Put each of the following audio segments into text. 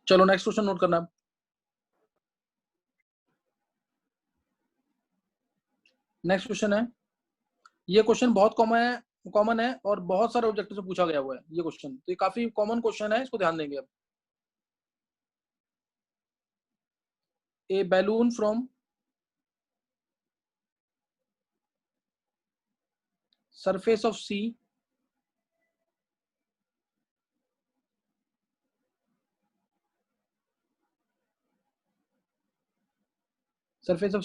चलो next question note करना। Next question है, ये क्वेश्चन बहुत कॉमन है और बहुत सारे ऑब्जेक्टिव से पूछा गया हुआ है ये क्वेश्चन, तो ये काफी कॉमन क्वेश्चन है, इसको ध्यान देंगे अब। A balloon from surface of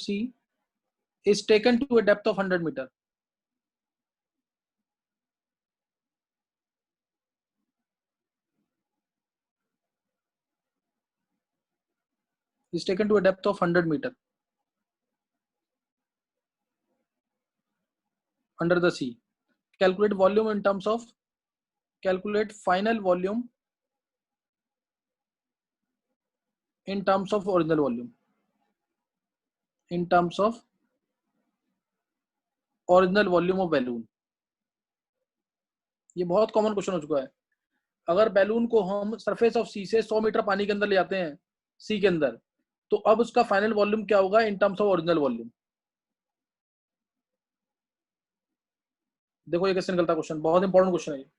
sea is taken to a depth of 100 meter. Is taken to a depth of 100 meter under the sea. Calculate volume in terms of, calculate final volume in terms of original volume. In terms of original volume of balloon. ये बहुत common question हो चुका है। अगर balloon को हम surface of सी से 100 metre पानी के अंदर ले जाते हैं, सी के अंदर, तो अब उसका फाइनल वॉल्यूम क्या होगा in terms of original volume. देखो ये कैसे निकलता क्वेश्चन, बहुत इंपॉर्टेंट क्वेश्चन है ये।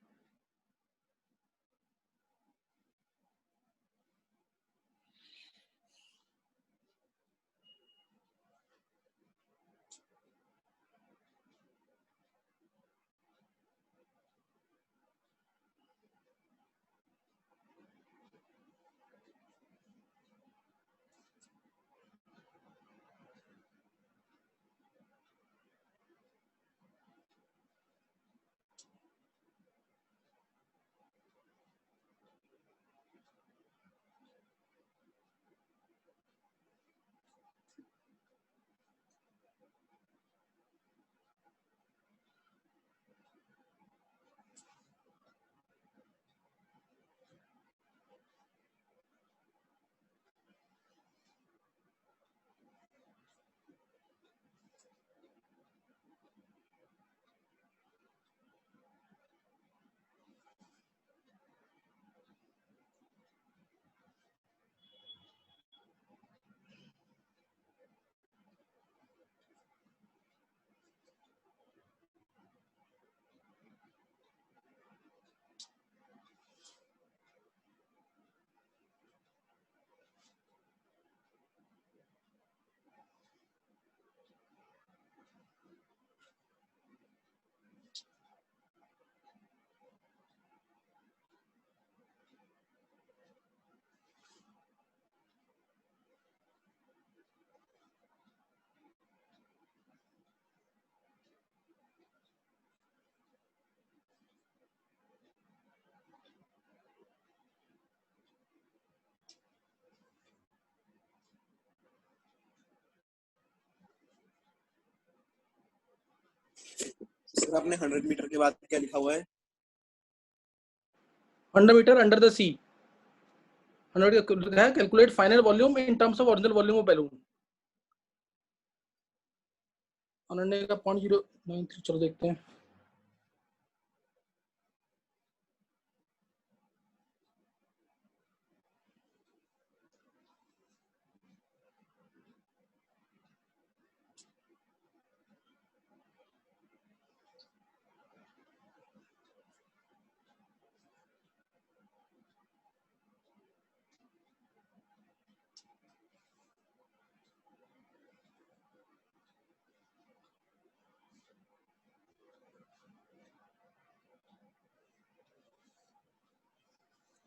सर आपने 100 मीटर के बाद क्या लिखा हुआ है? 100 मीटर अंडर द सी। 100 है calculate final volume in terms of original volume of balloon. 100 का 0.093, चलो देखते हैं।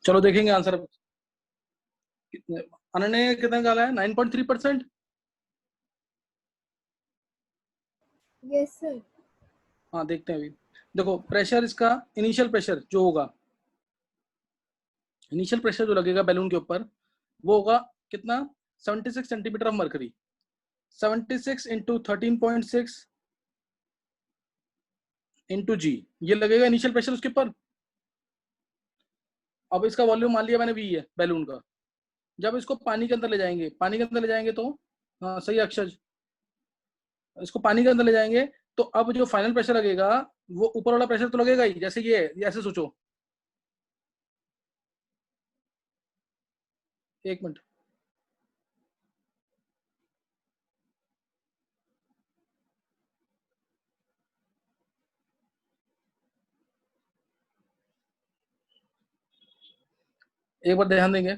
चलो देखेंगे आंसर कितने। अनन्या ने कितना निकाला है? 9.3%। Yes sir. हाँ देखते हैं अभी। देखो प्रेशर, इसका इनिशियल प्रेशर जो होगा, इनिशियल प्रेशर जो लगेगा बैलून के ऊपर वो होगा कितना? 76 centimetre of mercury. 76 into 13.6 into g, ये लगेगा इनिशियल प्रेशर उसके ऊपर। अब इसका वॉल्यूम मान लिया मैंने V है बैलून का। जब इसको पानी के अंदर ले जाएंगे, पानी के अंदर ले जाएंगे तो हाँ सही अक्षज, इसको पानी के अंदर ले जाएंगे तो अब जो फाइनल प्रेशर लगेगा वो ऊपर वाला प्रेशर तो लगेगा ही, जैसे ये है, ऐसे सोचो। एक मिनट, एक बार ध्यान देंगे।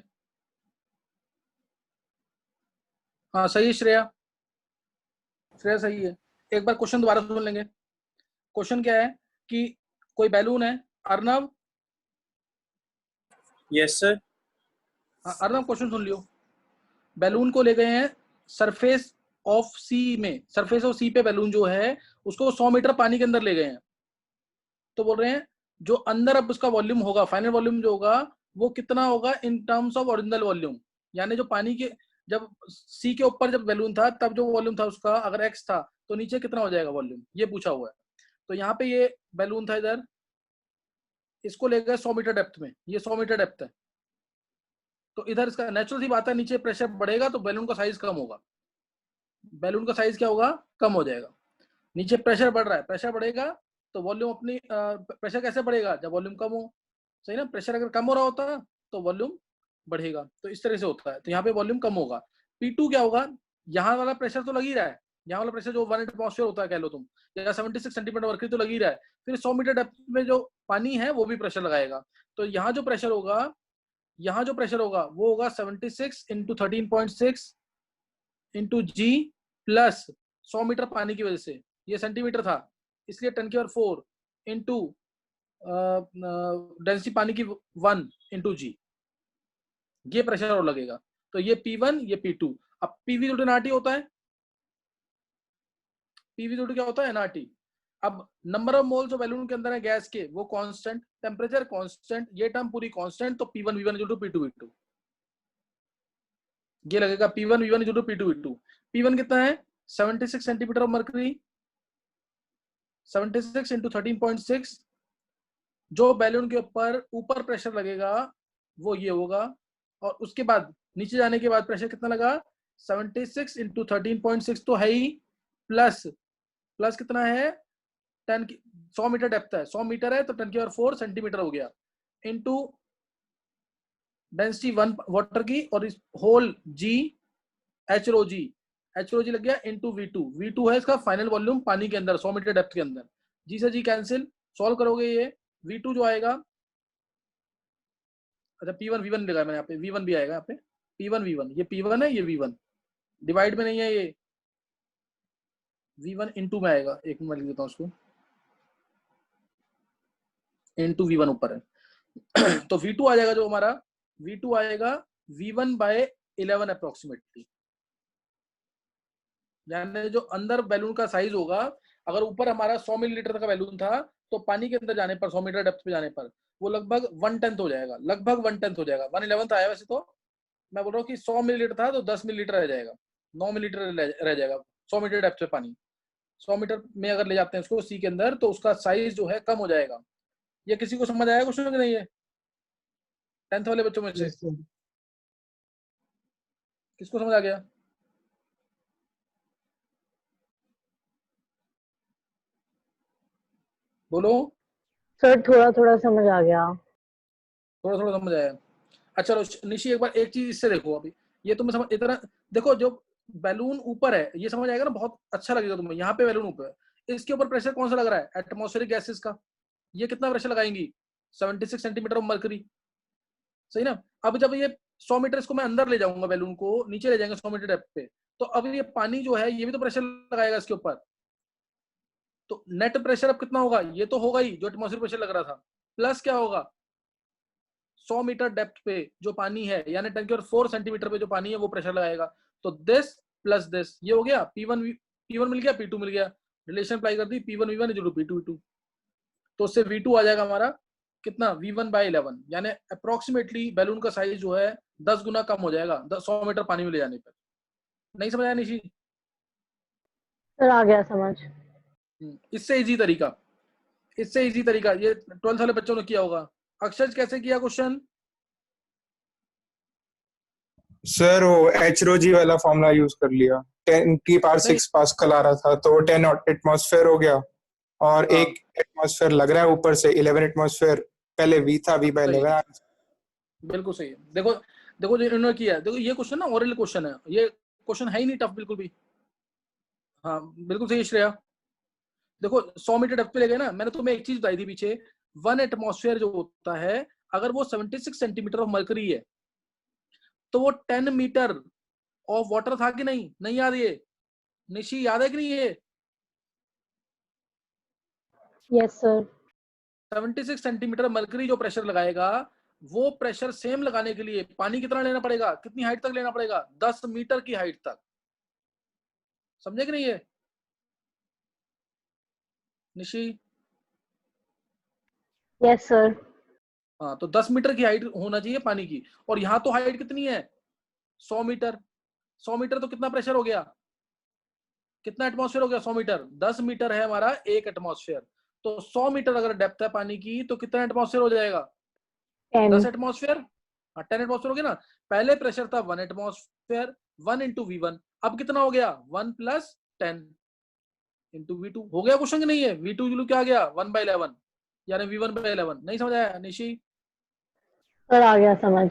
हाँ सही है श्रेया, श्रेया सही है। एक बार क्वेश्चन दोबारा सुन लेंगे। क्वेश्चन क्या है कि कोई बैलून है, अर्नव। Yes sir. हाँ अर्नव क्वेश्चन सुन लियो। बैलून को ले गए हैं सरफेस ऑफ सी में, सरफेस ऑफ सी पे बैलून जो है उसको 100 मीटर पानी के अंदर ले गए हैं। तो बोल रहे हैं जो अंदर अब उसका वॉल्यूम होगा, फाइनल वॉल्यूम जो होगा वो कितना होगा in terms of original volume. यानी जो पानी के, जब सी के ऊपर जब बैलून था तब जो वॉल्यूम था उसका अगर एक्स था तो नीचे कितना हो जाएगा वॉल्यूम, ये पूछा हुआ है। तो यहाँ पे ये बैलून था इधर, इसको ले गए 100 मीटर डेप्थ में, ये 100 मीटर डेप्थ है। तो इधर इसका नेचुरल सी बात है, नीचे प्रेशर बढ़ेगा तो बैलून का साइज कम होगा, बैलून का साइज क्या होगा, कम हो जाएगा। नीचे प्रेशर बढ़ रहा है, प्रेशर बढ़ेगा तो वॉल्यूम अपनी, प्रेशर कैसे बढ़ेगा, जब वॉल्यूम कम हो, सही ना। प्रेशर अगर कम हो रहा होता तो वॉल्यूम बढ़ेगा, तो इस तरह से होता है। तो यहाँ पे वॉल्यूम कम होगा। P2 क्या होगा, यहाँ वाला प्रेशर तो लग ही रहा है, यहाँ वाला प्रेशर जो 1 एटमॉस्फेयर होता है कह लो तुम, या 76 सेंटीमीटर मरकरी तो लग ही रहा है। फिर 100 मीटर डेप्थ में जो पानी है वो भी प्रेशर लगाएगा। तो यहाँ जो प्रेशर होगा, यहाँ जो प्रेशर होगा वो होगा 76 इंटू 13.6 इंटू जी प्लस 100 मीटर पानी की वजह से, ये सेंटीमीटर था इसलिए 10⁴ इंटू डेंसिटी पानी की 1 इंटू जी, ये प्रेशर और लगेगा। तो ये P1 ये P2। अब PV = nRT होता है, PV = क्या होता है, nRT। अब नंबर ऑफ मोल्स जो बैलून के अंदर है गैस के वो कांस्टेंट, टेम्परेचर कांस्टेंट, ये टर्म पूरी कांस्टेंट। तो P1 V1 = P2 V2, ये लगेगा P1 V1 = P2 V2। P1 कितना है 76 सेंटीमीटर ऑफ मरकरी, 76 इंटू 13.6, जो बैलून के ऊपर प्रेशर लगेगा वो ये होगा। और उसके बाद नीचे जाने के बाद प्रेशर कितना लगा, 76 इंटू 13.6 तो है ही, प्लस कितना है 100 मीटर डेप्थ है, 100 मीटर है तो 10⁴ सेंटीमीटर हो गया, इंटू डेंसिटी 1 वाटर की और इस होल जी एच रो जी लग गया, इंटू V2 है इसका फाइनल वॉल्यूम पानी के अंदर 100 मीटर डेप्थ के अंदर। जी से जी कैंसिल, सॉल्व करोगे ये V2 जो आएगा, अच्छा P1 V1 लगाया मैंने यहाँ पे, V1 भी आएगा यहाँ पे, P1 V1, ये P1 है ये V1, डिवाइड में नहीं है ये, V1 इंटू में आएगा। एक मिनट लिख देता हूँ उसको, इंटू V1 ऊपर है तो V2 आ जाएगा जो हमारा, V2 आएगा V1/11 अप्रोक्सीमेटली। यानी जो अंदर बैलून का साइज होगा, अगर ऊपर हमारा 100 मिलीलीटर का बैलून था तो पानी के अंदर जाने पर 100 मीटर डेप्थ पे जाने पर वो लगभग 1/10 हो जाएगा, लगभग 1/10 हो जाएगा। 1/11 आया वैसे तो, मैं बोल रहा हूँ कि 100 मिलीलीटर था तो 10 मिलीलीटर रह जाएगा, 9 मिलीलीटर रह जाएगा 100 मीटर डेप्थ पे पानी। 100 मीटर में अगर ले जाते हैं उसको सी के अंदर तो उसका साइज जो है कम हो जाएगा। ये किसी को समझ आया क्वेश्चन कि नहीं है 10th वाले बच्चों में से? किसको समझ आ गया? बोलो। सर थोड़ा थोड़ा समझ आ गया। थोड़ा थोड़ा समझ आया। अच्छा चलो निशी एक बार एक चीज इससे देखो, अभी ये तुम्हें समझ इतना देखो, जो बैलून ऊपर है ये समझ आएगा ना, बहुत अच्छा लगेगा तुम्हें। यहाँ पे बैलून ऊपर है, इसके ऊपर प्रेशर कौन सा लग रहा है, एटमॉस्फेरिक गैसेस का। ये कितना प्रेशर लगाएंगी, 76 सेंटीमीटर ऑफ मरकरी, सही ना। अब जब ये 100 मीटर इसको मैं अंदर ले जाऊंगा, बैलून को नीचे ले जाएंगे 100 मीटर डेप्थ पे, तो अब ये पानी जो है ये भी तो प्रेशर लगाएगा इसके ऊपर। तो नेट प्रेशर अब कितना होगा, ये तो होगा ही जो एटमॉस्फेरिक प्रेशर लग रहा था, प्लस क्या होगा 100 मीटर डेप्थ पे जो पानी है, यानी 10⁴ सेंटीमीटर पे जो पानी है वो प्रेशर लगाएगा। तो दिस प्लस दिस, ये हो गया P1 मिल गया, P2 मिल गया, रिलेशन अप्लाई कर दी, P1 V1 = P2 V2। तो उससे V2 आ जाएगा हमारा कितना, V1/11, यानी अप्रोक्सीमेटली बैलून का साइज जो है 10 गुना कम हो जाएगा 100 मीटर पानी में ले जाने पर। नहीं समझ आया निशी? सर आ गया समझ। इससे इजी तरीका, ये 12th वाले बच्चों ने किया होगा। अक्षर कैसे किया क्वेश्चन? सर वो HROG वाला फॉर्मूला यूज कर लिया, 10⁶ पास्कल आ रहा था तो वो 10 एटमॉस्फेयर हो गया, और एक एटमॉस्फेयर लग रहा है ऊपर से 11 एटमॉस्फेयर, पहले V था V/11। बिल्कुल सही है। देखो देखो जो इन्होंने किया है, देखो ये क्वेश्चन ना ओरल क्वेश्चन है, ये क्वेश्चन है ही नहीं टफ बिल्कुल भी। हाँ बिल्कुल सही है श्रेया। देखो 100 मीटर डेप्थ पे ले गए ना, मैंने तुम्हें एक चीज बताई थी पीछे, 1 एटमॉस्फेयर जो होता है, अगर वो 76 सेंटीमीटर ऑफ मर्करी है, तो वो 10 मीटर ऑफ वाटर था कि नहीं? नहीं याद ये? निशी याद है कि नहीं ये? Yes sir. 76 सेंटीमीटर मर्करी जो प्रेशर लगाएगा, वो प्रेशर सेम लगाने के लिए पानी कितना लेना पड़ेगा, कितनी हाइट तक लेना पड़ेगा? 10 मीटर की हाइट तक। समझे कि नहीं ये निशी? Yes sir. हाँ, तो 10 मीटर की हाइट होना चाहिए पानी की, और यहाँ तो हाइट कितनी है? 100 मीटर। 100 मीटर तो कितना प्रेशर हो गया, कितना एटमॉस्फेयर हो गया? 100 मीटर, 10 मीटर है हमारा एक एटमॉस्फेयर, तो 100 मीटर अगर डेप्थ है पानी की, तो कितना एटमॉस्फेयर हो जाएगा? 10 10। एटमॉस्फेयर। हाँ 10 एटमॉस्फेयर हो गया ना। पहले प्रेशर था 1 एटमॉस्फेयर, 1 इंटू V1, अब कितना हो गया? 1 प्लस 10 इंटू V2। हो गया क्वेश्चन कि नहीं है? V2 वैल्यू क्या आ गया? 1/11, यानी V1/11। नहीं समझ आया निशी? सर आ गया समझ।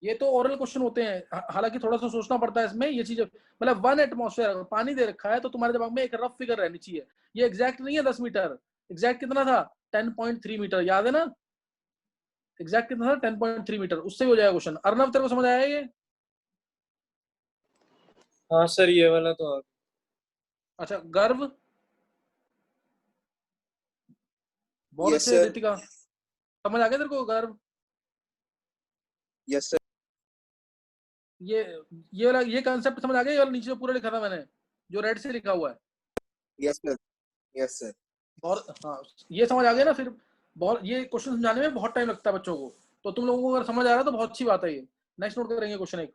ये तो ओरल क्वेश्चन होते हैं, हालांकि थोड़ा सा सोचना पड़ता है इसमें, ये चीज मतलब 1 एटमॉस्फेयर अगर पानी दे रखा है, तो तुम्हारे दिमाग में एक रफ फिगर रहनी चाहिए। ये एग्जैक्ट नहीं है 10 मीटर, एग्जैक्ट कितना था? 10.3 मीटर, याद है ना? एग्जैक्ट कितना था? 10.3 मीटर, उससे ही हो जाएगा क्वेश्चन। अर्नव तेरे को समझ आया ये? हाँ सर ये वाला तो अच्छा गर्व, बहुत यस अच्छे। सर। रितिका समझ आ गया तेरे को? गर्व यस सर। ये ये वाला, ये कंसेप्ट समझ आ गया? ये वाला नीचे जो पूरा लिखा था मैंने, जो रेड से लिखा हुआ है, यस सर। Yes sir. और हाँ ये समझ आ गया ना? फिर बहुत, ये क्वेश्चन समझाने में बहुत टाइम लगता है बच्चों को, तो तुम लोगों को अगर समझ आ रहा है तो बहुत अच्छी बात है ये। नेक्स्ट नोट करेंगे क्वेश्चन एक।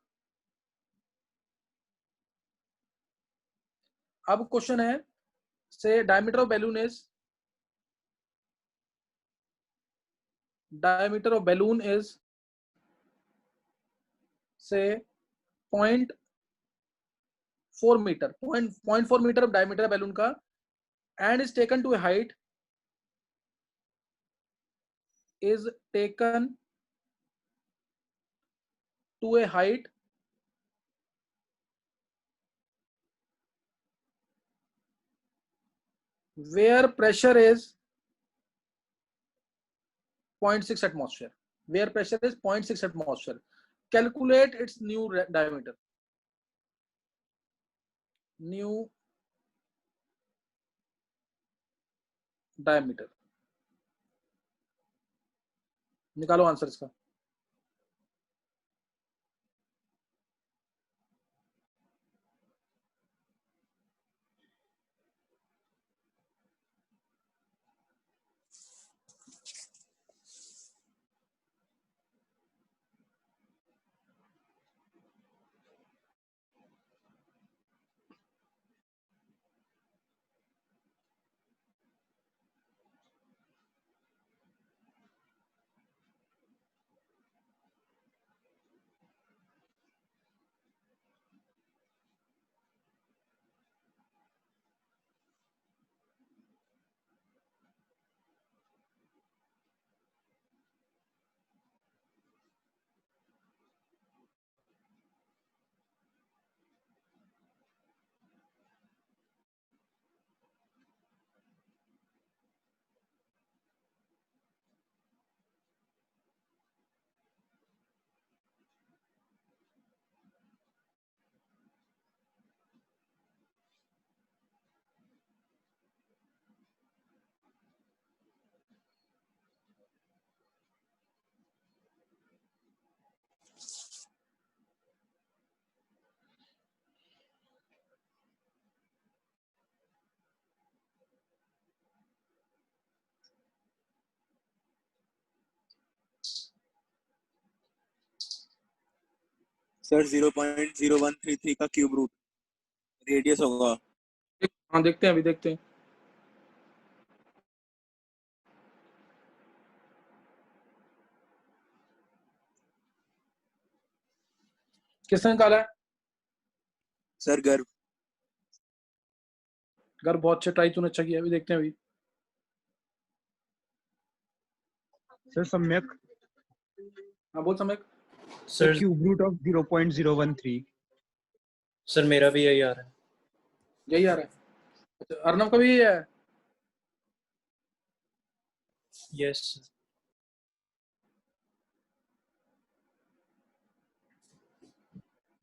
अब क्वेश्चन है, say diameter of balloon is, diameter of balloon is say 0.4 metre, 0.4 metre of diameter balloon का, and is taken to a height, is taken to a height where pressure is 0.6 atmosphere, where pressure is 0.6 atmosphere. Calculate its new diameter. New diameter. निकालो answer इसका। Sir 0.0133 का cube root radius होगा। हाँ देखते हैं, अभी देखते हैं। किसने निकाला है? सर गर्व। घर बहुत अच्छे, ट्राई तूने अच्छा किया, अभी देखते हैं अभी। सर सम्यक। हाँ बोल समय। Sir cube root of 0.013। Sir मेरा भी यही आ रहा है। यही आ रहा है। अच्छा, अर्नव का भी यही है। यस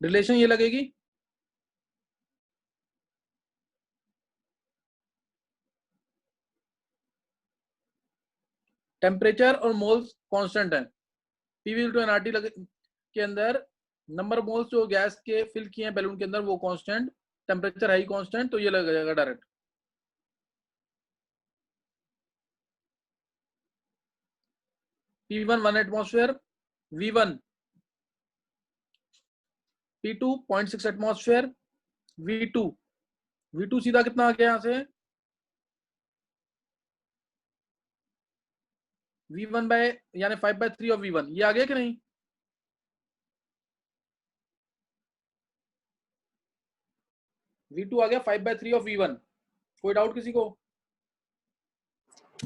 रिलेशन ये लगेगी। टेम्परेचर और मोल्स कांस्टेंट है। पीवी टू एनआरटी के अंदर नंबर ऑफ मोल्स जो गैस के फिल किए हैं बैलून के अंदर वो कांस्टेंट, टेम्परेचर है ही कांस्टेंट, तो ये लग जाएगा direct. P1 1 atmosphere, V1 P2 0.6 atmosphere, V2 सीधा कितना आ गया यहाँ से V1 बाय यानी 5/3 ऑफ V1, ये आ गया कि नहीं? V2 आ गया 5/3 ऑफ V1। कोई डाउट किसी को?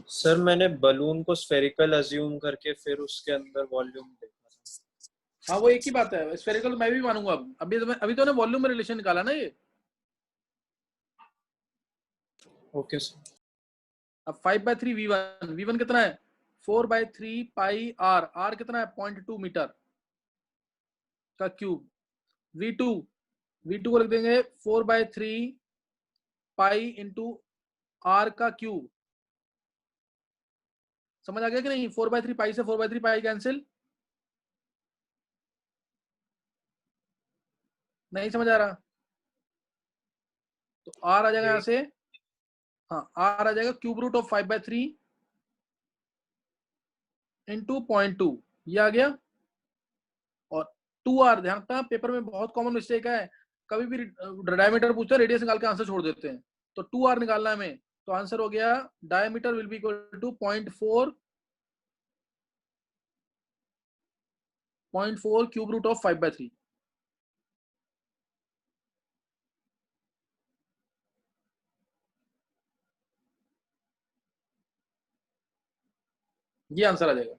सर मैंने बलून को स्फेरिकल अज्यूम करके फिर उसके अंदर वॉल्यूम देखा था। हाँ वो एक ही बात है, स्फेरिकल मैं भी मानूंगा। अभी तो ने वॉल्यूम में रिलेशन निकाला ना ये। Okay sir. अब 5/3 V1 कितना है 4/3 पाई R कितना है 0.2 मीटर का क्यूब। V2 को लिख देंगे 4/3 पाई इंटू R का क्यूब। समझ आ गया कि नहीं? 4/3 पाई से 4/3 पाई कैंसिल, नहीं समझ आ रहा? तो R आ जाएगा यहां से, हाँ R आ जाएगा क्यूब रूट ऑफ 5/3 इंटू 0.2, ये आ गया। और 2R, ध्यान रखना पेपर में बहुत कॉमन मिस्टेक है, कभी भी डायमीटर पूछता है रेडियस निकाल के आंसर छोड़ देते हैं। तो 2R निकालना है हमें, तो आंसर हो गया diameter will be equal to 0.4 cube root of 5/3। ये आंसर आ जाएगा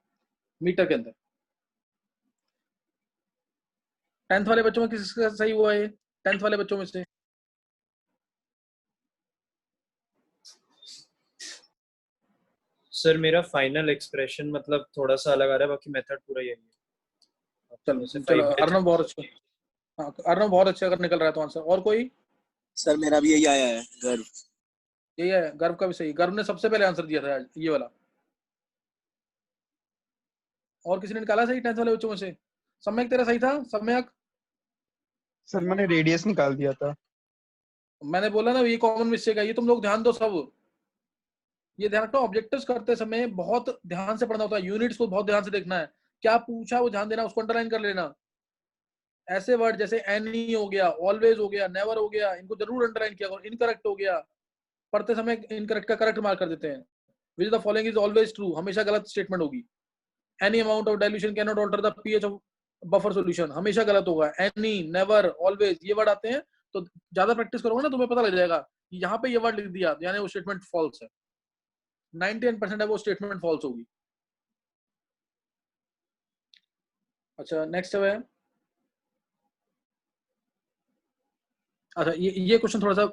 मीटर के अंदर। 10th वाले बच्चों में किसका सही हुआ है? 10th वाले बच्चों में से सर मेरा फाइनल एक्सप्रेशन मतलब थोड़ा सा अलग आ रहा है, बाकी मेथड पूरा यही है। चलो अर्नव बहुत अच्छा, हाँ अर्नव बहुत अच्छा अगर निकल रहा है तो आंसर। और कोई? सर मेरा भी यही आया है, गर्व। यही है, गर्व का भी सही। गर्व ने सबसे पहले आंसर दिया था ये वाला। और किसी ने निकाला सही 10th वाले बच्चों में से? सम्यक तेरा सही था? सम्यक सर मैंने रेडियस निकाल दिया था। मैंने बोला ना ये कॉमन मिस्टेक है, ये तुम लोग ध्यान दो सब। ये ध्यान रखो ऑब्जेक्टिव्स करते समय बहुत ध्यान से पढ़ना होता है, यूनिट्स को बहुत ध्यान से देखना है, क्या पूछा वो ध्यान देना, उसको अंडरलाइन कर लेना। ऐसे वर्ड जैसे एनी हो गया, ऑलवेज हो गया, नेवर हो गया, इनको जरूर अंडरलाइन किया करो। इनकरेक्ट हो गया, पढ़ते समय इनकरेक्ट का करेक्ट मार्क कर देते हैं। Which the following is always true, हमेशा गलत स्टेटमेंट होगी। Any amount of dilution can not alter the pH of buffer solution, हमेशा गलत होगा। एनी, नेवर, ऑलवेज ये वर्ड आते हैं, तो ज्यादा प्रैक्टिस करोगे ना तुम्हें पता लग जाएगा कि यहाँ पे ये वर्ड लिख दिया यानी वो स्टेटमेंट फॉल्स है। 99% है वो स्टेटमेंट फॉल्स होगी। अच्छा नेक्स्ट है, अच्छा ये क्वेश्चन थोड़ा सा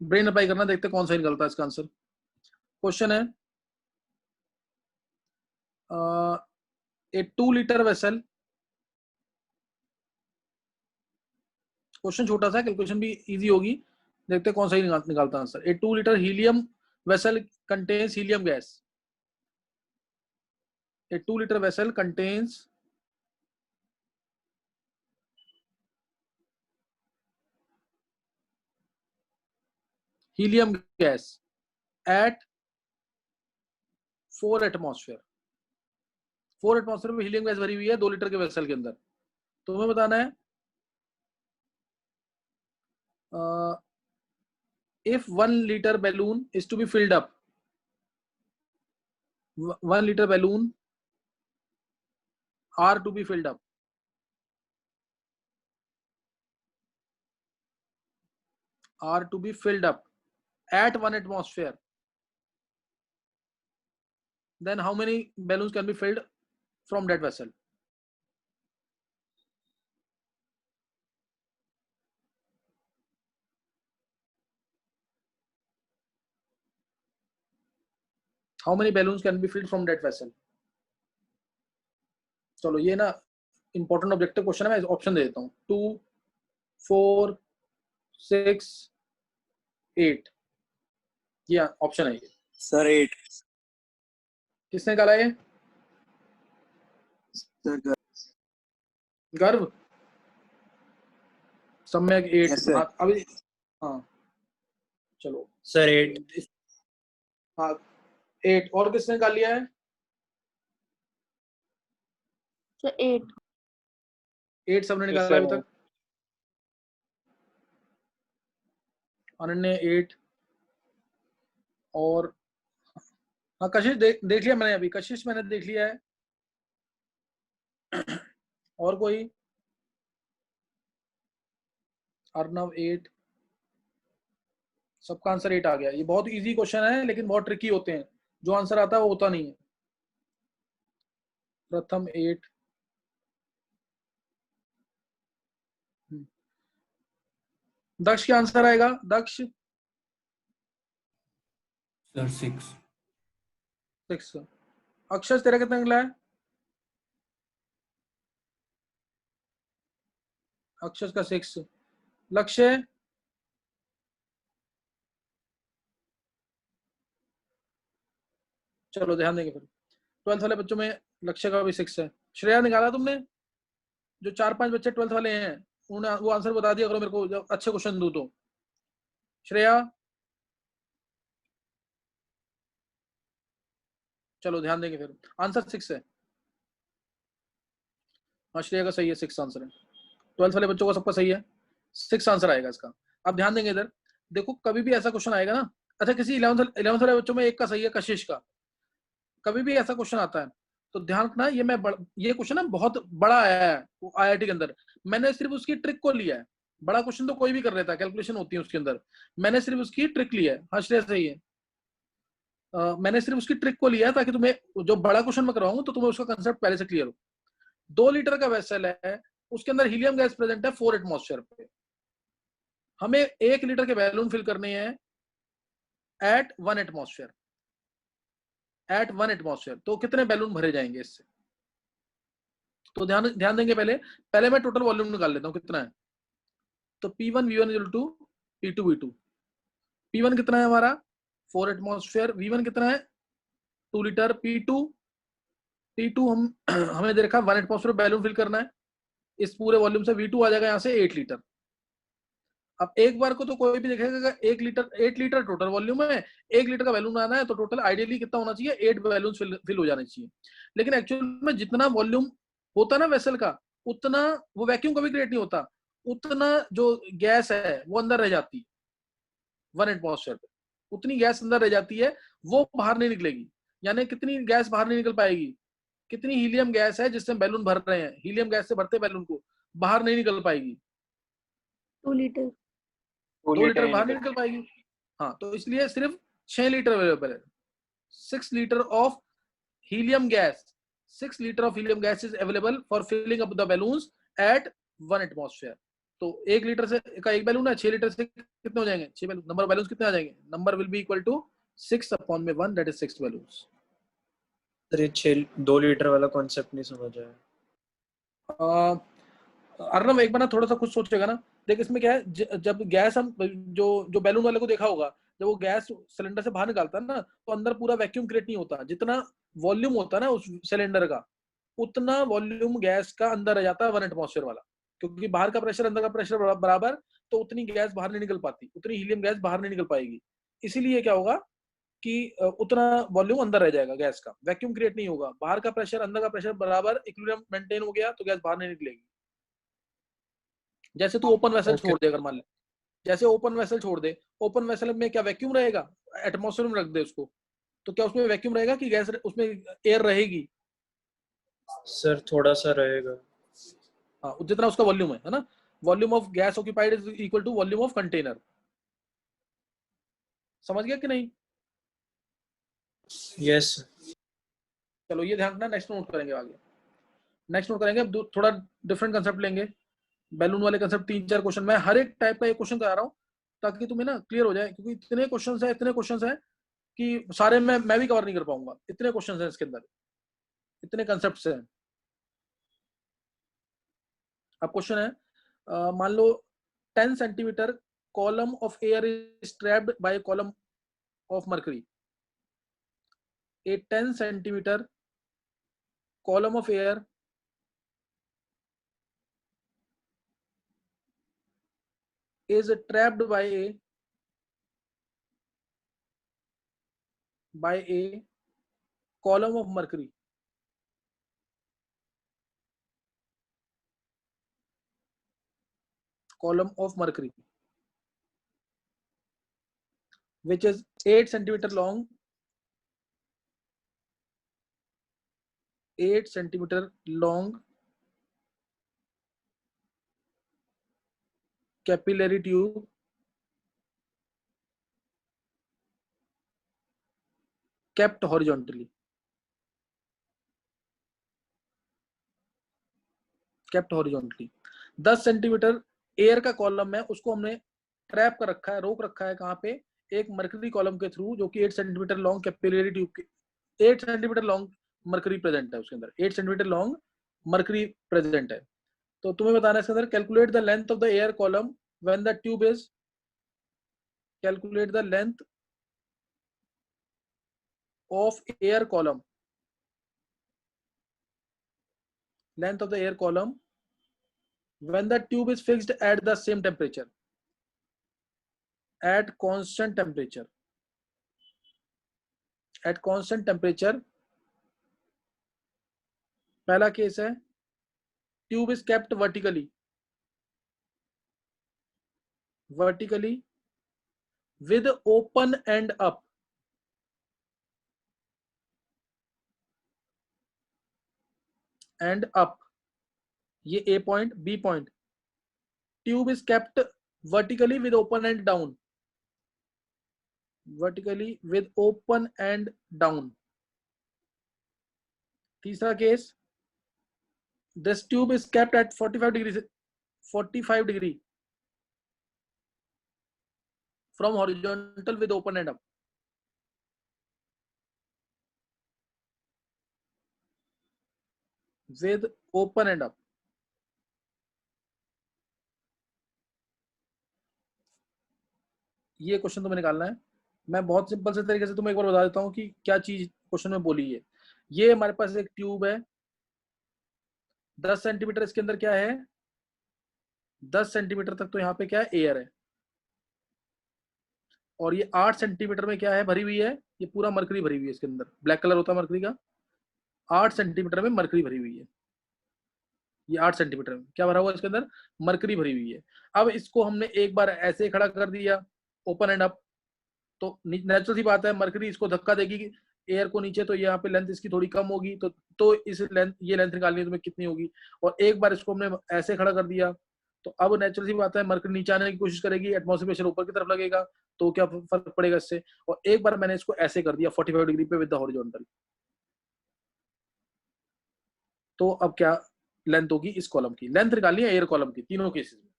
ब्रेन अप्लाई करना, देखते कौन सा निकलता है इसका आंसर। क्वेश्चन है ए 2 लीटर वेसल, क्वेश्चन छोटा सा, कैलकुलेशन भी इजी होगी, देखते कौन सा ही निकालता है answer. A 2 litre helium vessel contains helium gas. A 2 litre vessel contains helium gas at 4 atmosphere. 4 atmosphere में हीलियम गैस भरी हुई है 2 लीटर के वेसल के अंदर। तो हमें बताना है if 1 liter balloon is to be filled up, 1 liter balloon are to be filled up, at 1 atmosphere, then how many balloons can be filled from that vessel? How many balloons can be filled from that vessel. चलो ये ना important objective question है, मैं option दे देता हूँ 2 4 6 8, ये option है। ये सर 8। किसने निकाला ये? सर गर्व। सम्यक 8। Yes, sir. हाँ अभी, हाँ चलो सर 8। हाँ 8। और किसने निकाल लिया है? सर 8। 8 सबने Yes, निकाला sir. अभी तक। अनन्य 8। और हाँ कशिश देख लिया मैंने अभी, कशिश मैंने देख लिया है। और कोई? अर्नव 8। सबका आंसर 8 आ गया। ये बहुत इजी क्वेश्चन है लेकिन बहुत ट्रिकी होते हैं, जो आंसर आता है वो होता नहीं है। प्रथम 8। दक्ष क्या आंसर आएगा? दक्ष सर 6। 6। अक्षय तेरा कितना निकला है? अक्षय का 6। लक्ष्य? चलो ध्यान देंगे फिर। 12th वाले बच्चों में लक्ष्य का भी 6 है। श्रेया निकाला तुमने? जो 4-5 बच्चे 12th वाले हैं उन्होंने वो आंसर बता दिया करो मेरे को, जब अच्छे क्वेश्चन दूं तो। श्रेया चलो ध्यान देंगे फिर। आंसर 6 है। हाँ श्रेया का सही है, 6 आंसर है। 12th वाले बच्चों का सबका सही है, 6 आंसर आएगा इसका। अब ध्यान देंगे इधर, देखो कभी भी ऐसा क्वेश्चन आएगा ना, अच्छा किसी 11th वाले बच्चों में एक का सही है, कशिश का। कभी भी ऐसा क्वेश्चन आता है तो ध्यान रखना, ये क्वेश्चन ना बहुत बड़ा आया है IIT के अंदर। मैंने सिर्फ उसकी ट्रिक को लिया है। बड़ा क्वेश्चन तो कोई भी कर लेता है, कैलकुलेशन होती है उसके अंदर, मैंने सिर्फ उसकी ट्रिक लिया है। हाँ श्रेया सही है। मैंने सिर्फ उसकी ट्रिक को लिया है ताकि तुम्हें जो बड़ा क्वेश्चन मैं करवाऊं तो तुम्हें उसका कंसेप्ट पहले से क्लियर हो। 2 लीटर का वेसल है, उसके अंदर हीलियम गैस प्रेजेंट है 4 एटमॉस्फेयर पे। हमें 1 लीटर के बैलून फिल करने हैं एट 1 एटमॉस्फेयर। एट 1 एटमॉस्फेयर तो कितने बैलून भरे जाएंगे इससे? तो ध्यान देंगे। पहले मैं टोटल वॉल्यूम निकाल लेता हूं कितना है। तो P1 V1 equal to P2 V2। P1 कितना है हमारा? 4 एटमॉस्फेयर। V1 कितना है? 2 लीटर। P2 हमें दे रखा 1 एटमॉस्फेयर बैलून फिल करना है। इस पूरे वॉल्यूम से V2 आ जाएगा यहाँ से 8 लीटर। अब एक बार को तो कोई भी देखेगा 8 लीटर टोटल वॉल्यूम है, 1 लीटर का बैलून आना है तो टोटल आइडियली कितना होना चाहिए? 8 बैलून फिल हो जाने चाहिए। लेकिन एक्चुअल में जितना वॉल्यूम होता ना वेसल का, उतना वो वैक्यूम कभी क्रिएट नहीं होता, उतना जो गैस है वो अंदर रह जाती है 1 एटमॉस्फेयर पे। उतनी गैस अंदर रह जाती है, वो बाहर नहीं निकलेगी। यानी कितनी गैस बाहर नहीं निकल पाएगी? कितनी हीलियम गैस है जिससे बैलून भर रहे हैं, हीलियम गैस से भरते बैलून को, बाहर नहीं निकल पाएगी। 2 लीटर। 2 लीटर बाहर नहीं निकल पाएगी। हाँ तो इसलिए सिर्फ 6 लीटर अवेलेबल है। 6 litre of helium gas, 6 litre of helium gas is available for filling up the balloons at 1 atmosphere. तो 1 लीटर से का एक बैलून है, 6 लीटर से कितने हो जाएंगे? 6 बैलून। नंबर ऑफ बैलून्स कितने आ जाएंगे? Number will be equal to 6 upon में 1, दैट इज 6 बैलून्स। सर ये 2 लीटर वाला कॉन्सेप्ट नहीं समझ आया। अर्नव एक बार ना थोड़ा सा खुद सोचेगा ना, देख इसमें क्या है, जब गैस हम जो बैलून वाले को देखा होगा, जब वो गैस सिलेंडर से बाहर निकालता है ना तो अंदर पूरा वैक्यूम क्रिएट नहीं होता। जितना वॉल्यूम होता है ना उस सिलेंडर का, उतना वॉल्यूम गैस का अंदर रह जाता है 1 एटमॉस्फेयर वाला। क्योंकि बाहर का प्रेशर अंदर का प्रेशर बराबर, तो उतनी गैस बाहर नहीं निकल पाती, उतनी हीलियम गैस बाहर नहीं निकल पाएगी। इसीलिए क्या होगा कि उतना वॉल्यूम अंदर रह जाएगा गैस का, वैक्यूम क्रिएट नहीं होगा। बाहर का प्रेशर अंदर का प्रेशर बराबर इक्विलिब्रियम मेंटेन हो गया तो गैस बाहर नहीं निकलेगी। जैसे तू ओपन वेसल छोड़ दे, अगर मान ले जैसे ओपन वेसल छोड़ दे, ओपन वेसल में क्या वैक्यूम रहेगा? एटमॉस्फेयर में रख दे उसको, तो क्या उसमें वैक्यूम रहेगा कि गैस उसमें एयर रहेगी? सर थोड़ा सा रहेगा। हाँ जितना उसका वॉल्यूम है ना, volume of gas occupied is equal to volume of container. समझ गया कि नहीं? यस। चलो ये ध्यान रखना, नेक्स्ट नोट करेंगे आगे। नेक्स्ट नोट करेंगे, अब थोड़ा डिफरेंट कंसेप्ट लेंगे। बैलून वाले कंसेप्ट 3-4 क्वेश्चन, मैं हर एक टाइप का एक क्वेश्चन करा रहा हूँ ताकि तुम्हें ना क्लियर हो जाए, क्योंकि इतने क्वेश्चन है कि सारे मैं भी कवर नहीं कर पाऊंगा, इतने क्वेश्चन हैं इसके अंदर, इतने कंसेप्ट हैं। अब क्वेश्चन है, मान लो 10 centimetre column of air is trapped by column of mercury. A 10 centimetre column of air is trapped by a column of mercury. Column of mercury, which is 8 centimeter long, 8 centimeter long capillary tube kept horizontally. Kept horizontally. 10 centimetre air का column है, उसको हमने trap कर रखा है, रोक रखा है कहाँ पे, एक मर्करी कॉलम के थ्रू, जो कि 8 सेंटीमीटर लॉन्ग कैपिलरी ट्यूब के, 8 सेंटीमीटर लॉन्ग मर्करी प्रेजेंट है उसके अंदर, 8 सेंटीमीटर लॉन्ग मर्करी प्रेजेंट है। तो तुम्हें बताना है इसके अंदर, calculate the length of the air column when the tube is, calculate the length of air column, length of the air column when the tube is fixed at the same temperature, at constant temperature, at constant temperature। पहला case है, tube is kept vertically with open end up, ये A point, B point, tube is kept vertically with open end down, vertically with open end down। तीसरा case, this tube is kept at 45 degree from horizontal with open end up, with open end up। ये question तुम्हें निकालना है। मैं बहुत simple से तरीके से तुम्हें एक बार बता देता हूँ कि क्या चीज क्वेश्चन में बोली है। ये हमारे पास एक ट्यूब है, 10 सेंटीमीटर इसके अंदर क्या है, 10 सेंटीमीटर तक तो यहाँ पे क्या है, एयर है, और ये 8 सेंटीमीटर में क्या है, भरी हुई है, ये पूरा मरकरी भरी हुई है इसके अंदर, ब्लैक कलर होता है मरकरी का, 8 सेंटीमीटर में मरकरी भरी हुई है, ये 8 सेंटीमीटर में क्या भरा हुआ है इसके अंदर, मरकरी भरी हुई है। अब इसको हमने एक बार ऐसे खड़ा कर दिया, ओपन एंड अप, तो नेचुरल सी बात है मरकरी इसको धक्का देगी कि एयर को नीचे, तो यहाँ पे लेंथ इसकी थोड़ी कम होगी, तो इस लेंथ, ये लेंथ निकालनी है तुम्हें कितनी होगी, और एक बार इसको हमने ऐसे खड़ा कर दिया, तो अब नेचुरल सी बात है मरकरी नीचे आने की कोशिश करेगी, एटमॉस्फेयर प्रेशर ऊपर की तरफ लगेगा, तो क्या फर्क पड़ेगा इससे। और एक बार मैंने इसको ऐसे कर दिया 45 डिग्री पे विद द हॉरिजॉन्टल, तो अब क्या लेंथ होगी इस कॉलम की, लेंथ निकालनी है एयर कॉलम की तीनों केसेस में।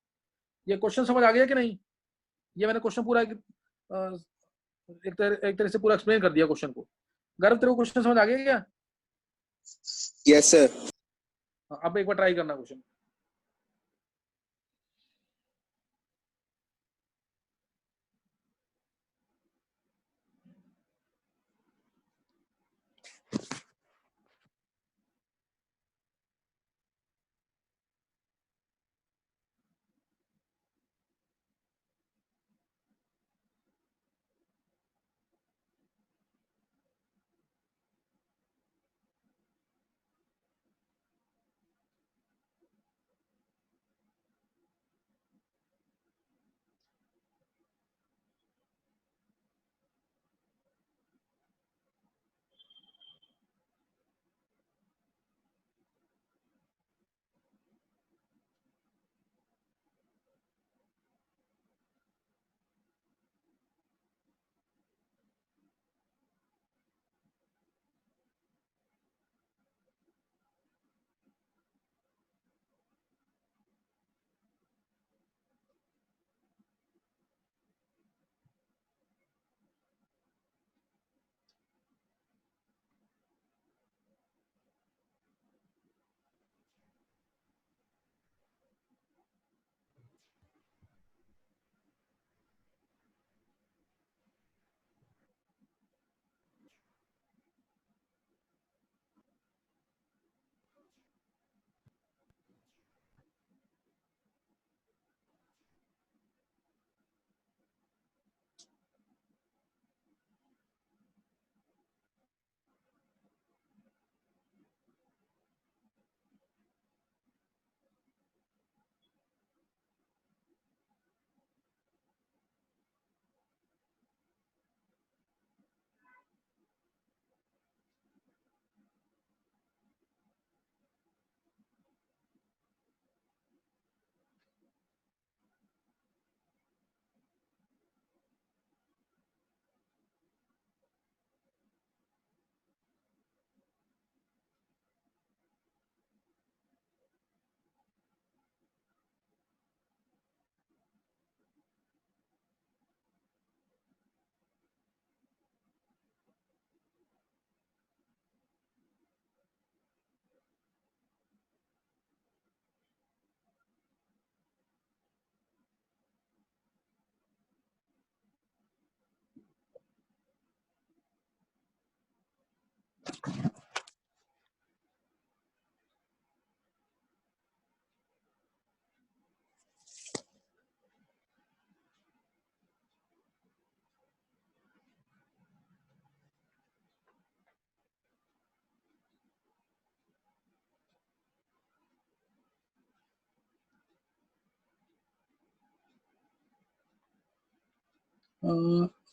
ये क्वेश्चन समझ आ गया कि नहीं? ये मैंने क्वेश्चन पूरा एक तरह से पूरा एक्सप्लेन कर दिया क्वेश्चन को। गर्व तेरे को क्वेश्चन समझ आ गया क्या? Yes sir. अब एक बार ट्राई करना क्वेश्चन।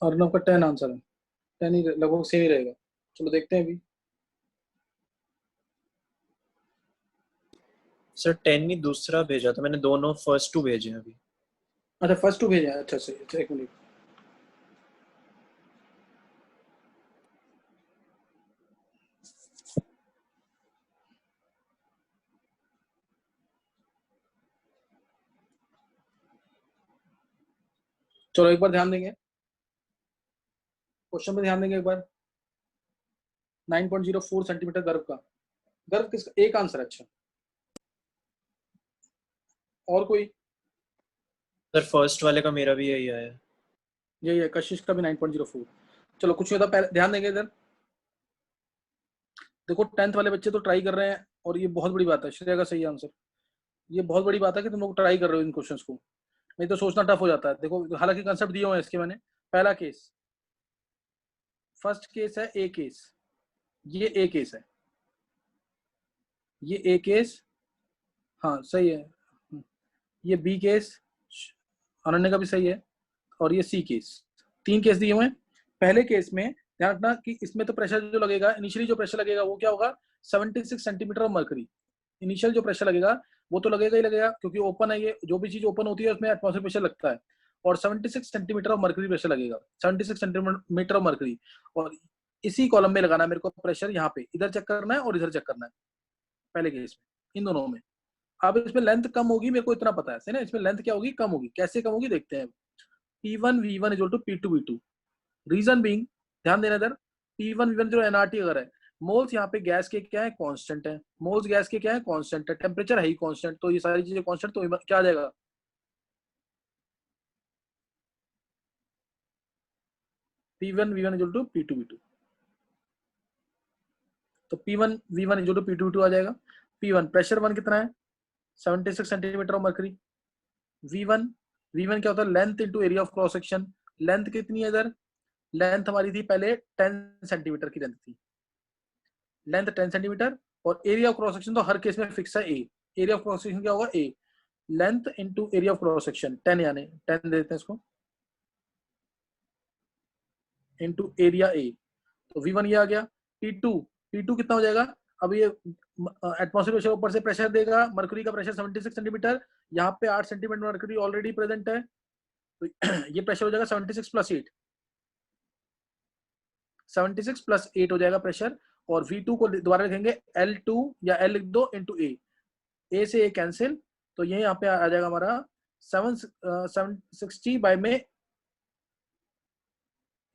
अर्नव का 10 आंसर है, 10 ही लगभग सेम ही रहेगा। चलो देखते हैं अभी। सर 10 नहीं दूसरा भेजा था मैंने, दोनों फर्स्ट 2 भेजे हैं अभी। अच्छा फर्स्ट 2 भेजा है, अच्छा सही। अच्छा एक मिनट, चलो एक बार ध्यान देंगे, क्वेश्चन पे ध्यान देंगे एक बार। 9.04 सेंटीमीटर गर्भ का, गर्भ किसका? एक आंसर। अच्छा और कोई? सर फर्स्ट वाले का मेरा भी यही आया है। यही है, कशिश का भी 9.04। चलो कुछ नहीं होता, ध्यान देंगे इधर। देखो 10th वाले बच्चे तो ट्राई कर रहे हैं, और ये बहुत बड़ी बात है। श्रेया का सही आंसर, ये बहुत बड़ी बात है कि तुम लोग ट्राई कर रहे हो इन क्वेश्चंस को, नहीं तो सोचना टफ हो जाता है। देखो हालांकि कंसेप्ट दिए हुए हैं इसके मैंने। पहला केस, फर्स्ट केस है ए केस, ये ए केस है, ये ए केस, हाँ सही है। ये बी केस, अनन्या का भी सही है, और ये सी केस। 3 केस दिए हुए हैं। पहले केस में ध्यान रखना कि इसमें तो प्रेशर जो लगेगा, इनिशियली जो प्रेशर लगेगा वो क्या होगा? 76 सेंटीमीटर ऑफ मर्करी। इनिशियल जो प्रेशर लगेगा वो तो लगेगा ही लगेगा, क्योंकि ओपन है ये, जो भी चीज ओपन होती है उसमें एटमॉस्फेयर प्रेशर लगता है। और 76 सेंटीमीटर ऑफ मर्करी प्रेशर लगेगा, 76 सेंटीमीटर ऑफ मर्करी। और इसी कॉलम में लगाना है मेरे को प्रेशर, यहाँ पे इधर चेक करना है और इधर चेक करना है, पहले केस में, इन दोनों में। अब इसमें लेंथ कम होगी, मेरे को इतना पता है ना, इसमें लेंथ क्या होगी? कम होगी। कैसे कम होगी देखते हैं। P1 V1 equal to P2 V2। Reason being, ध्यान देना इधर, P1 V1 जो एनआरटी अगर है, मोल्स यहाँ पे गैस के क्या है? कांस्टेंट है। मोल्स गैस के क्या है? कांस्टेंट है। टेम्परेचर है ही कांस्टेंट, तो ये सारी चीजें कांस्टेंट, तो क्या आ जाएगा? P1 V1 equal to P2 V2। तो P1 V1 equal to P2 V2 आ जाएगा। P1 प्रेशर 1 कितना है? 76 centimetre of mercury. V1 V1 क्या होता है? Length into area of cross section. Length कितनी है इधर? लेंथ हमारी थी पहले 10 सेंटीमीटर की लेंथ थी, लेंथ 10 सेंटीमीटर। और एरिया ऑफ क्रॉस सेक्शन तो हर केस में फिक्स है A. Area of cross section क्या होगा? A. Length into area of cross section 10, यानी 10 देते हैं इसको, इनटू एरिया ए। तो V1 ये आ गया। P2 P2 कितना हो जाएगा? अब ये एटमॉस्फेयर प्रेशर ऊपर से प्रेशर देगा, मर्करी का प्रेशर 76 सेंटीमीटर, यहाँ पे 8 सेंटीमीटर मर्करी ऑलरेडी प्रेजेंट है, तो ये प्रेशर हो जाएगा 76 प्लस 8, 76 प्लस 8 हो जाएगा प्रेशर। और V2 को दोबारा लिखेंगे L2 या L लिख दो इंटू ए से ए कैंसिल, तो ये यहाँ पे आ जाएगा हमारा 760 बाय में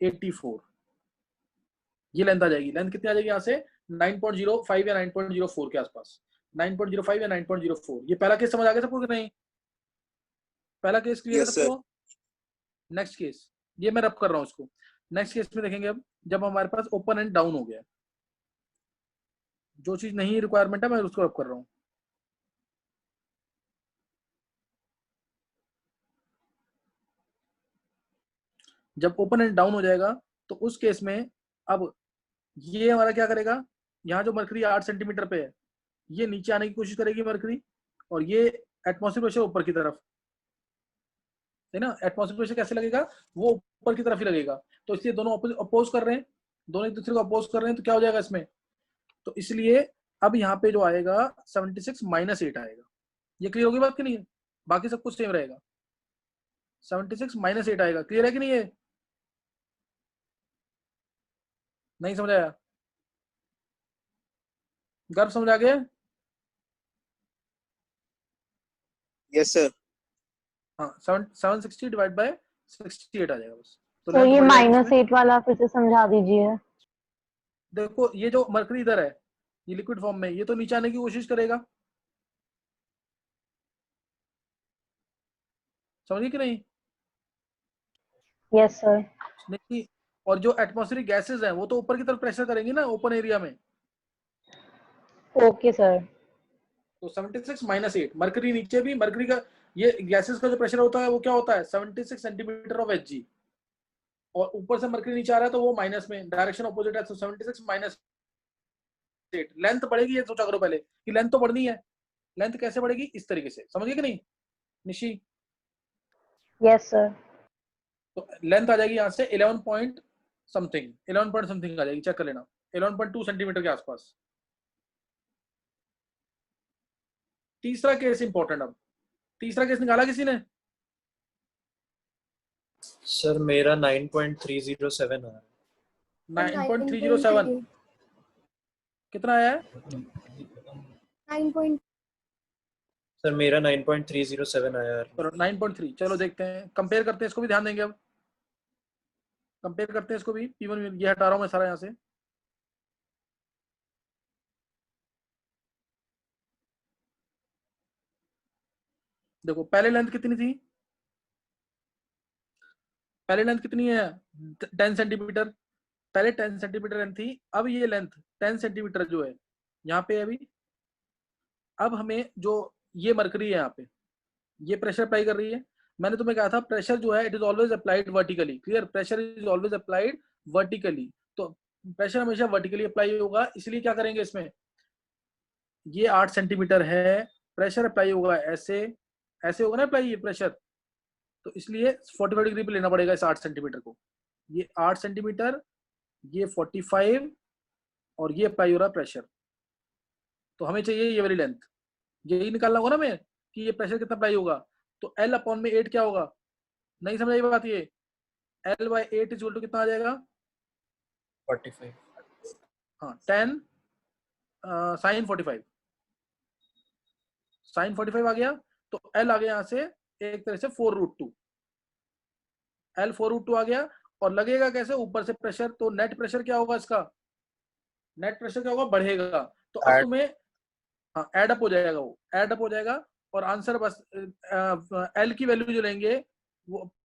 84। ये लेंथ आ जाएगी। लेंथ कितनी आ जाएगी यहाँ से? 9.05 या 9.04 के आसपास, 9.05 या 9.04। ये पहला केस समझ आ गया सबको कि नहीं? पहला केस क्लियर है सबको? नेक्स्ट केस, ये मैं रब कर रहा हूँ इसको। नेक्स्ट केस में देखेंगे अब, जब हमारे पास ओपन एंड डाउन हो गया, जो चीज नहीं रिक्वायरमेंट है मैं उसको रब कर रहा हूँ। जब ओपन एंड डाउन हो जाएगा तो उस केस में अब ये हमारा क्या करेगा? यहाँ जो मर्करी 8 सेंटीमीटर पे है, ये नीचे आने की कोशिश करेगी मर्करी, और ये एटमॉस्फेयर प्रेशर ऊपर की तरफ है ना। एटमॉस्फेयर प्रेशर कैसे लगेगा? वो ऊपर की तरफ ही लगेगा। तो इसलिए दोनों अपोज कर रहे हैं, दोनों एक दूसरे को अपोज कर रहे हैं, तो क्या हो जाएगा इसमें? तो इसलिए अब यहाँ पे जो आएगा 76 माइनस 8 आएगा। ये क्लियर होगी बात कि नहीं? बाकी सब कुछ सेम रहेगा। 76 माइनस 8 आएगा। क्लियर है कि नहीं? है नहीं समझ आया? गर्व समझ आ गया? Yes sir. हाँ 760 डिवाइड बाय 68 आ जाएगा बस। तो length ये बढ़ जाएगी इसमें। -8 वाला फिर से समझा दीजिए। देखो ये जो मर्करी इधर है, ये लिक्विड फॉर्म में, ये तो नीचे आने की कोशिश करेगा, समझिए कि नहीं? Yes sir. नहीं, और जो एटमॉस्फेरिक गैसेस हैं वो तो ऊपर की तरफ प्रेशर करेंगी ना ओपन एरिया में। Okay sir. तो 76 माइनस 8, मरकरी नीचे भी, मरकरी का ये गैसेस का जो प्रेशर होता है वो क्या होता है 76 सेंटीमीटर ऑफ Hg, और ऊपर से मरकरी नीचे आ रहा है तो वो माइनस में, डायरेक्शन ऑपोजिट है, तो 76 माइनस 8। लेंथ बढ़ेगी, ये सोचा करो पहले कि लेंथ तो बढ़नी है। लेंथ कैसे बढ़ेगी, इस तरीके से, समझ गए कि नहीं निशी? Yes sir. तो लेंथ आ जाएगी यहाँ से 11 पॉइंट समथिंग, 11 पॉइंट समथिंग आ जाएगी, चेक कर लेना, 11.2 सेंटीमीटर के आसपास। तीसरा केस इंपॉर्टेंट। अब तीसरा केस निकाला किसी ने? सर मेरा 9.307 आया। 9.307 कितना आया है? 9. सर मेरा 9.307 आया यार। चलो 9.3, चलो देखते हैं, कंपेयर करते हैं, इसको भी ध्यान देंगे। अब कंपेयर करते हैं इसको भी, P1 ये हटा रहा हूं मैं सारा यहाँ से। देखो पहले लेंथ कितनी थी, पहले लेंथ कितनी है 10 सेंटीमीटर, पहले 10 सेंटीमीटर लेंथ थी। अब ये लेंथ 10 सेंटीमीटर जो है यहाँ पे अभी, अब हमें जो ये मरकरी है यहाँ पे, ये प्रेशर अप्लाई कर रही है। मैंने तुम्हें कहा था प्रेशर जो है it is always applied vertically, clear, pressure is always applied vertically. तो प्रेशर हमेशा वर्टिकली अप्लाई होगा, इसलिए क्या करेंगे इसमें, ये 8 सेंटीमीटर है, प्रेशर अप्लाई होगा ऐसे, ऐसे होगा ना अप्लाई ये प्रेशर, तो इसलिए 45 डिग्री पे लेना पड़ेगा इस 8 सेंटीमीटर को। ये 8 सेंटीमीटर, ये 45, और ये अप्लाई हो रहा है प्रेशर। तो हमें चाहिए ये वाली लेंथ, यही निकालना होगा ना हमें कि ये प्रेशर कितना अप्लाई होगा। तो L अपॉन में 8 क्या होगा, नहीं समझ आई बात? ये L by 8 is equal to कितना आ जाएगा, 45। हाँ 10 साइन 45, साइन 45 आ गया। तो L आ गया यहाँ से एक तरह से 4√2, L 4√2 आ गया। और लगेगा कैसे, ऊपर से प्रेशर, तो नेट प्रेशर क्या होगा इसका, नेट प्रेशर क्या होगा, बढ़ेगा। तो अब तुम्हें हाँ एड अप हो जाएगा, वो एड अप हो जाएगा, और आंसर बस L की वैल्यू जो लेंगे वो